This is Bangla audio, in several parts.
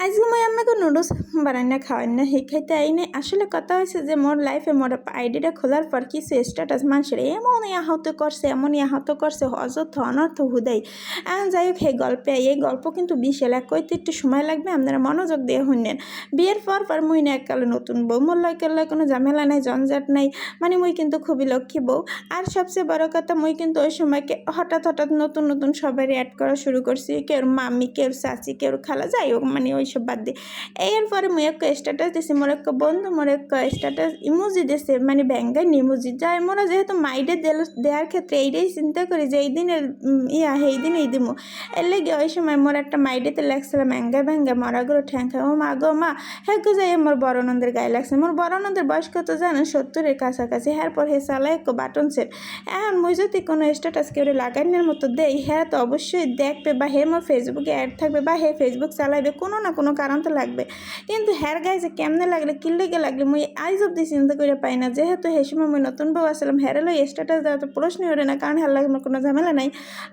আজকে মই আমাকে নুডলস বানাইনা খাওয়াই না শিখাইতে আইনে আসলে কথা হয়েছে যে মোর লাইফে মোর আইডিটা খোলার পর কিছু স্ট্যাটাস মানুষের এমন আহত করছে অযথ অনর্থ হুদাই। যাই হোক এই গল্প কিন্তু বিশাল এক কইতে একটু সময় লাগবে, আপনারা মনোযোগ দিয়ে শুনলেন। বিয়ের পর মুই না এককালে নতুন বউ, মোর লয় কোনো ঝামেলা নাই, জঞ্জাট নাই, মানে মুই কিন্তু খুবই লক্ষ্মী বউ। আর সবচেয়ে বড় কথা, মুই কিন্তু ওই সময়কে হঠাৎ নতুন সবারই অ্যাড করা শুরু করছি, কেউ মামি, কেউ চাচি, কেউ খালা, যাই হোক মানে ওইসব বাদ দিয়ে। এরপরে মুই একটা স্ট্যাটাস দিছি, মোর একটা বন্ধু মোর একটা স্ট্যাটাস ইমোজি দিছে, মানে ব্যাঙ্গাই ইমোজি, যাই মোরা যেহেতু মাইডে দেওয়ার ক্ষেত্রে এইটাই চিন্তা করি যে এই দিনের সেই দিনেই দিমু। এর লেগে ওই সময় মোর একটা মাইডেতে লাগছিলাম ব্যাঙ্গা মরাগুলো ঠ্যাঙ্কা, ও মা গো মা, হ্যাঁ গো যাই মোর বড় নন্দের গায়ে লাগছে। মোর বড় নন্দের বয়স কত জানেন? 70-এর কাছাকাছি। এরপর হে চালায় এক বাটন সেট। এখন মুই যদি কোনো স্ট্যাটাস কেউ লাগানোর মতো দেই, হ্যাঁ তো অবশ্যই দেখবে, বা হে মোর ফেসবুকে অ্যাড থাকবে, বা হে ফেসবুক চালাইবে, কোনো না কোনো কারণ তো লাগবে। কিন্তু হ্যার গায়ে যে কেমনে লাগলে কি লেগে লাগলে মুই আইজ অব্দি চিন্তা করে পাই না। যেহেতু হে সময় মুই নতুন বউ আসলাম, হ্যারে লই স্ট্যাটাস দেওয়া তো প্রশ্নই ওঠে না, কারণ হ্যার লাগে আমার কোনো ঝামেলা নাই।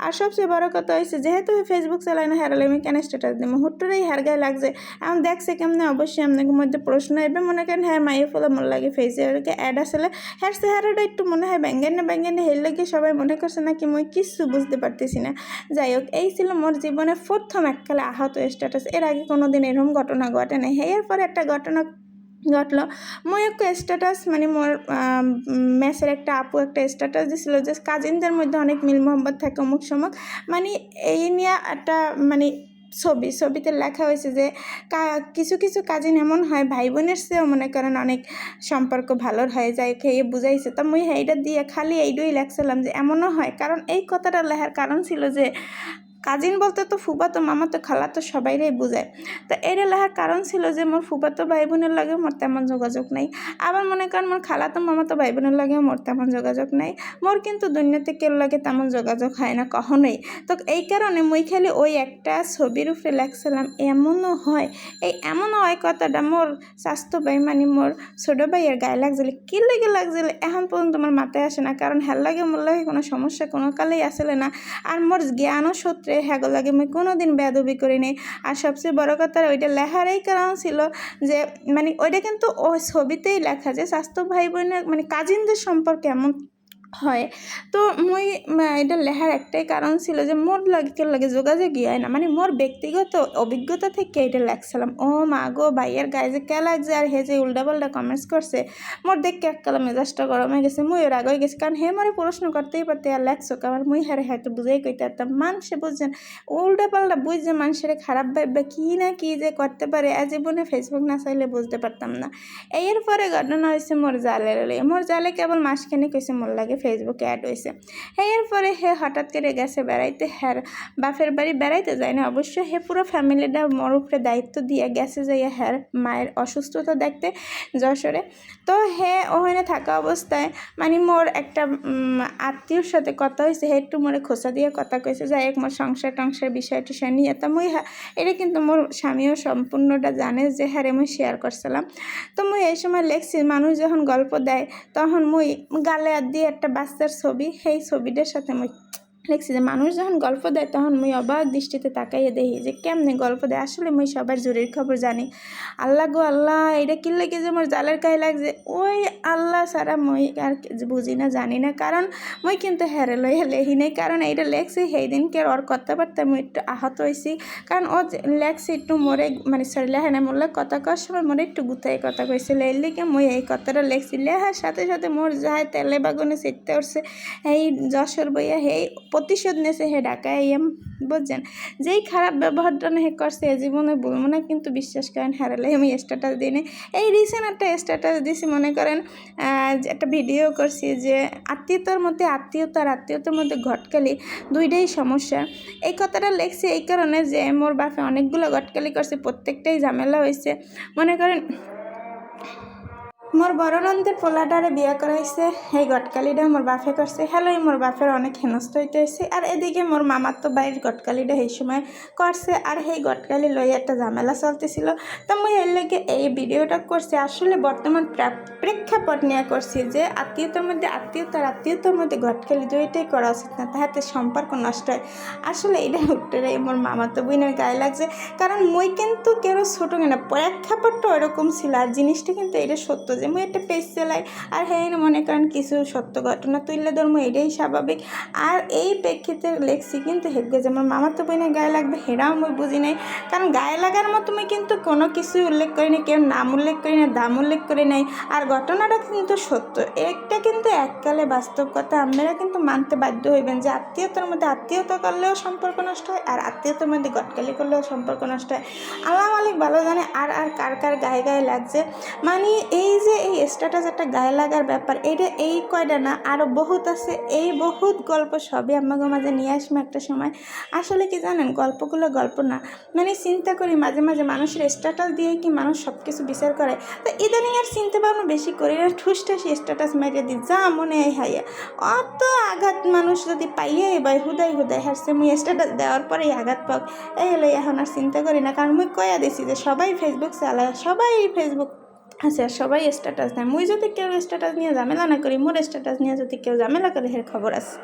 আর সবচেয়ে বড় কথা হয়েছে, যেহেতু ফেসবুক চালাই না, হ্যারে আমি কেন স্ট্যাটাস দিব? হুট্টুরেই হ্যার গায়ে লাগছে, এখন দেখছে কেমনে, অবশ্যই আপনাদের মধ্যে প্রশ্ন এবে, মনে করেন হ্যাঁ মাইয়ে ফলে মনে লাগে ফেসবুকে অ্যাড আসলে হ্যার চেহারাটা একটু মনে হয় ব্যাঙ্গানে হের লাগে, সবাই মনে করছে নাকি মুই কিছু বুঝতে পারতেছি না। যাই হোক, এই ছিল মোর জীবনের প্রথম এককালে আহত স্ট্যাটাস। এর আগে কোনোদিন এরকম ঘটনা ঘটে নাই। এরপরে একটা ঘটনা ঘটলো, মই একটা স্ট্যাটাস, মানে মোর মেসের একটা আপু একটা স্ট্যাটাস দিছিল যে কাজিনদের মধ্যে অনেক মিল মোহাম্মদ থাকে অমুক সমক, মানে এই নিয়ে একটা মানে ছবিতে লেখা হয়েছে যে কিছু কাজিন এমন হয় ভাই বোনের চেয়েও মনে করেন অনেক সম্পর্ক ভালোর হয়ে যায়, খেয়ে বুঝাইছে। তো মুই এইটা দিয়ে খালি এইটাই লেখছিলাম যে এমনও হয়, কারণ এই কথাটা লেখার কারণ ছিল যে কাজিন বলতে তো ফুফাতো মামাতো খালাতো সবাইরাই বোঝায়। তো এটা লেখার কারণ ছিল যে মোর ফুফাতো ভাই বোনের লাগে মোর তেমন যোগাযোগ নাই, আবার মনে করেন মোর খালাতো মামাতো ভাই বোনের লাগেও মোর তেমন যোগাযোগ নাই। মোর কিন্তু দুনিয়াতে কেউ লাগে তেমন যোগাযোগ হয় না কখনোই। তো এই কারণে মুই খালি ওই একটা ছবির উপরে লেখছিলাম এমনও হয়। এই এমনও হয় কথাটা মোর স্বাস্থ্য ভাই, মানে মোর ছোটো ভাইয়ের গায়ে লাগছিল। কী লেগে লাগছিল এখন পর্যন্ত আমার মাথায় আসে না, কারণ হ্যার লাগে মোর লাগে কোনো সমস্যা কোনো কালেই আসলে না। আর মোর জ্ঞানও সূত্রে হ্যাগো লাগে মুই কোনো দিন বেয়াদবি করি নাই। আর সবচেয়ে বড় কথা, ওইটা লেখার এই কারণ ছিল যে মানে ওইটা কিন্তু ওই ছবিতেই লেখা যে স্বাস্থ্য ভাই বোনের মানে কাজিনদের সম্পর্কে এমন হয়। তো মুই এটা লেখার একটাই কারণ ছিল যে মোর লাগে যোগাযোগই হয় না, মানে মোর ব্যক্তিগত অভিজ্ঞতা থেকে এটা লেখছিলাম। ও মা গো, ভাইয়ের গায়ে যে কে লাগছে, আর হে যে উল্টাপাল্টা কমেন্টস করছে, মোর দেখে এককালে মেজাজটা গরম হয়ে গেছে। মুই রাগ হয়ে গেছি, কারণ হে মরে প্রশ্ন করতেই পারতে আর লেখছো কারণ মুই হ্যারে হয়তো বুঝাই কইতে পারতাম। মানুষে বুঝছেন উল্টাপাল্টা বুঝছে মানুষের খারাপ ভাববে কি না কি যে করতে পারে, জীবনে ফেসবুক না চাইলে বুঝতে পারতাম না। এরপরে ঘটনা হয়েছে মোর জালে কেবল মাসখানেক হয়েছে মোর লাগে ফেসবুকে অ্যাড হয়েছে। এরপরে হে হঠাৎ করে গেছে বেড়াইতে, হ্যার বাপের বাড়ি বেড়াইতে যায় না অবশ্য, হে পুরো ফ্যামিলিটা মোর উপরে দায়িত্ব দিয়ে গেছে যাইয়া হ্যার মায়ের অসুস্থতা দেখতে যশোরে। তো হে ওখানে থাকা অবস্থায় মানে মোর একটা আত্মীয়র সাথে কথা হয়েছে, হে একটু মোরে খোঁচা দিয়ে কথা কয়েছে, যাই হোক মোর সংসার বিষয় টিষয় নিয়ে। তা মুই এটা কিন্তু মোর স্বামীও সম্পূর্ণটা জানে যে হ্যাঁ মুই শেয়ার করছিলাম। তো মুই এই সময় লেখছি, মানুষ যখন গল্প দেয় তখন মুই গালে আর দিয়ে একটা বাচ্চার ছবি, সেই ছবিটার সাথে মুই লিখছি যে মানুষ যখন গল্প দেয় তখন মুই অবাক দৃষ্টিতে তাকাইয়ে দেখি যে কেমনে গল্প দেয়। আসলে মুই সবার জরুরি খবর জানি। আল্লাহ গো আল্লাহ, এটা কি লাগে যে মোর জালের গায়ে লাগছে, ওই আল্লাহ সারা মুই আর বুঝি না জানি না, কারণ মুই কিন্তু হেরে লইয়া লেহি নাই। কারণ এইটা লেখছি সেই দিনকে ওর কথাবার্তা মুই একটু আহত হয়েছি, কারণ ও লেখছি একটু মোরে মানে সরি লেখা না মোরলে কথা কওয়ার সময় মোরে একটু গুতাই কথা কইছিল, এর লেগে মুই এই কথাটা লেখছি। লেখার সাথে সাথে মোর যাহাই তেলে বাগুনে ছিটতে উঠছে, এই যশোর বইয়া এই প্রতিশোধ নেছে হে ঢাকায় বুঝছেন। যেই খারাপ ব্যবহারটা হে করছে এ জীবনে বলবো না, কিন্তু বিশ্বাস করেন হারালে আমি স্ট্যাটাস দিই না। এই রিসেন্ট একটা স্ট্যাটাস দিছি, মনে করেন একটা ভিডিও করছি যে আত্মীয়তার মধ্যে ঘটকালি দুইটাই সমস্যা। এই কথাটা লেখছি এই কারণে যে মোর বাপে অনেকগুলো ঘটকালি করছে, প্রত্যেকটাই ঝামেলা হয়েছে। মনে করেন মোর বড় নন্দের পোলাটারে বিয়া করাইছে, এই গটকালিটা মোর বাপে করছে। হ্যালো, মোর বাপের অনেক হেনস্থ হইতে হয়েছে। আর এদিকে মোর মামার তো বাড়ির গটকালিটা সেই সময় করছে, আর সেই গটকালি লইয়া একটা ঝামেলা চলতেছিল। তো মুই এর লেগে এই ভিডিওটা করছি। আসলে বর্তমান প্রেক্ষাপট নিয়ে করছি যে আত্মীয়তার মধ্যে গটকালি দুইটাই করা উচিত না, তাহাতে সম্পর্ক নষ্ট হয়। আসলে এটা উত্তরে মোর মামা তো বোনের গায়ে লাগছে, কারণ মুই কিন্তু কেউ ছোটো না, প্রেক্ষাপটটা ওইরকম ছিল। আর জিনিসটা কিন্তু এটা সত্য যে মুই একটা পেজ চালাই, আর হ্যাঁ মনে করেন কিছু সত্য ঘটনা তুললে ধর্ম, এটাই স্বাভাবিক। আর এই প্রেক্ষিতে লেখছি, কিন্তু হেগে যে আমার মামার তো বোনের গায়ে লাগবে হেরাও মুই বুঝি নাই। কারণ গায়ে লাগার মতো মুই কিন্তু কোনো কিছু উল্লেখ করি না, কেউ নাম উল্লেখ করি না, দাম উল্লেখ করি নাই। আর ঘটনাটা কিন্তু সত্য, একটা কিন্তু এককালে বাস্তব কথা। আপনারা কিন্তু মানতে বাধ্য হইবেন যে আত্মীয়তার মধ্যে আত্মীয়তা করলেও সম্পর্ক নষ্ট হয়, আর আত্মীয়তার মধ্যে গটকালি করলেও সম্পর্ক নষ্ট হয়। আল্লাহ মালিক ভালো জানে আর কার কার গায়ে গায়ে লাগছে। মানে এই যে এই স্ট্যাটাস একটা গায়ে লাগার ব্যাপার, এটা এই কয়টা না, আরও বহুত আছে। এই বহুত গল্প সবই আমাকে মাঝে নিয়ে আসবো একটা সময়। আসলে কি জানেন, গল্পগুলো গল্প না, মানে চিন্তা করি মাঝে মাঝে মানুষের স্ট্যাটাস দিয়ে কি মানুষ সব কিছু বিচার করে। তো ইদানিং আর চিন্তা ভাবনা বেশি করি না, ঠুসটাসি স্ট্যাটাস মেরে দিই যা মনে হয় হাইয়া। অত আঘাত মানুষ যদি পাইয়ে বা হুদাই হারছে, মুই স্ট্যাটাস দেওয়ার পরেই আঘাত পাক, এই হলো। এখন আর চিন্তা করি না, কারণ মুই কয়া দিছি যে সবাই ফেসবুক চালায়, সবাই ফেসবুক আছে, আর সবাই স্ট্যাটাস দেয়। মুই যদি কেউ স্ট্যাটাস নিয়ে ঝামেলা না করি, মোর স্ট্যাটাস নিয়ে যদি কেউ ঝামেলা করে, এর খবর আছে।